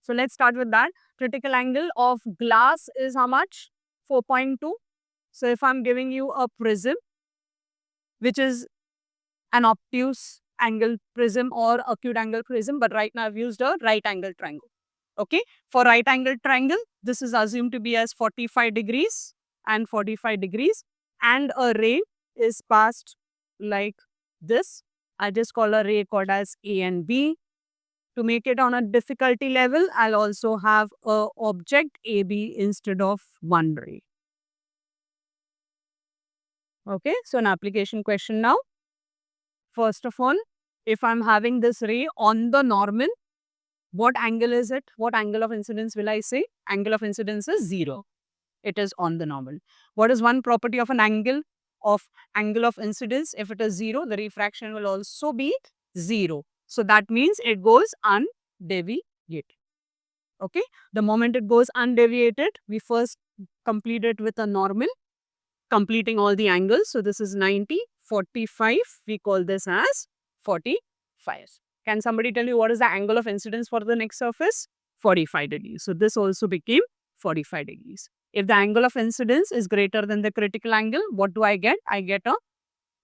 So let's start with that. Critical angle of glass is how much? 4.2. So if I'm giving you a prism, which is an obtuse angle prism or acute angle prism, but right now I've used a right angle triangle. Okay, for right angle triangle, this is assumed to be as 45 degrees and 45 degrees, and a ray is passed like this. I just call a ray called as A and B. To make it on a difficulty level, I'll also have a object AB instead of one ray. Okay, so an application question now. First of all, if I'm having this ray on the normal, what angle is it? What angle of incidence will I say? Angle of incidence is 0. It is on the normal. What is one property of an angle of incidence? If it is 0, the refraction will also be 0. So that means it goes undeviated. Okay. The moment it goes undeviated, we first complete it with a normal, completing all the angles. So this is 90, 45. We call this as 45. Can somebody tell you what is the angle of incidence for the next surface? 45 degrees. So this also became 45 degrees. If the angle of incidence is greater than the critical angle, what do I get? I get a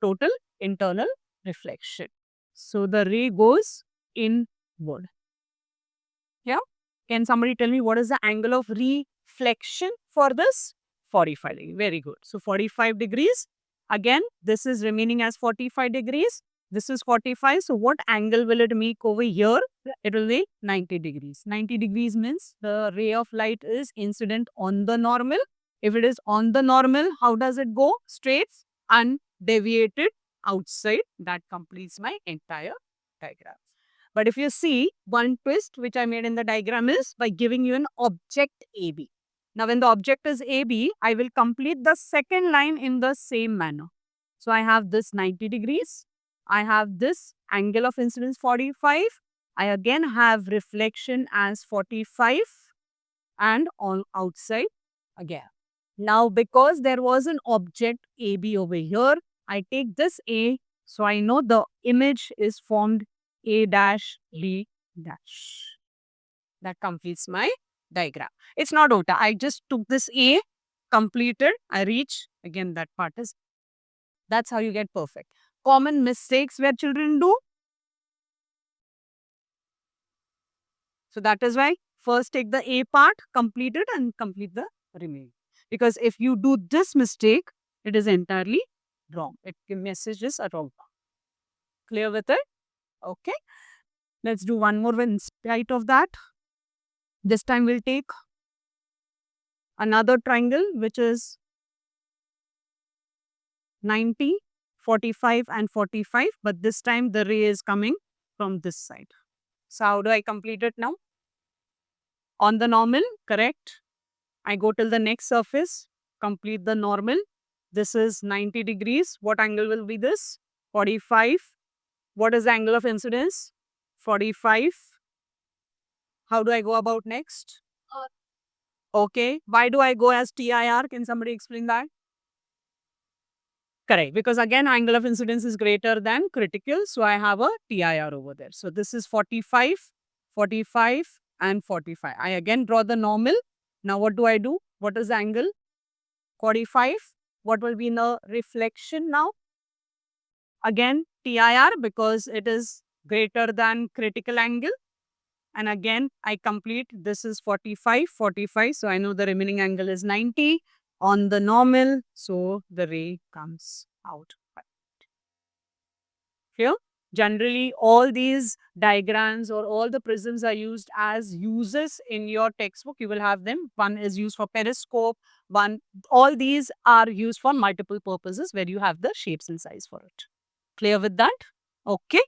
total internal reflection. So the ray goes inward. Yeah. Can somebody tell me what is the angle of reflection for this? 45 degrees. Very good. So 45 degrees. Again, this is remaining as 45 degrees. This is 45. So what angle will it make over here? It will be 90 degrees. 90 degrees means the ray of light is incident on the normal. If it is on the normal, how does it go? Straight, undeviated outside. That completes my entire diagram. But if you see, one twist which I made in the diagram is by giving you an object AB. Now, when the object is AB, I will complete the second line in the same manner. So, I have this 90 degrees. I have this angle of incidence 45. I again have reflection as 45 and on outside again. Now, because there was an object AB over here, I take this A. So, I know the image is formed A dash B dash. That completes my diagram. It's not OTA. I just took this A, completed, I reach. Again, that part is, that's how you get perfect. Common mistakes where children do. So that is why first take the A part, complete it and complete the remaining. Because if you do this mistake, it is entirely wrong. It messages are wrong. Clear with it? Okay. Let's do one more in spite of that. This time we'll take another triangle which is 90, 45 and 45. But this time the ray is coming from this side. So how do I complete it now? On the normal, correct. I go till the next surface, complete the normal. This is 90 degrees. What angle will be this? 45. What is the angle of incidence? 45. How do I go about next? Okay. Why do I go as TIR? Can somebody explain that? Correct. Because again, angle of incidence is greater than critical. So I have a TIR over there. So this is 45, 45 and 45. I again draw the normal. Now what do I do? What is the angle? 45. What will be the reflection now? Again, TIR because it is greater than critical angle. And again, I complete, this is 45, 45. So I know the remaining angle is 90 on the normal. So the ray comes out. Here, generally all these diagrams or all the prisms are used as uses in your textbook. You will have them. One is used for periscope. All these are used for multiple purposes where you have the shapes and size for it. Clear with that? Okay.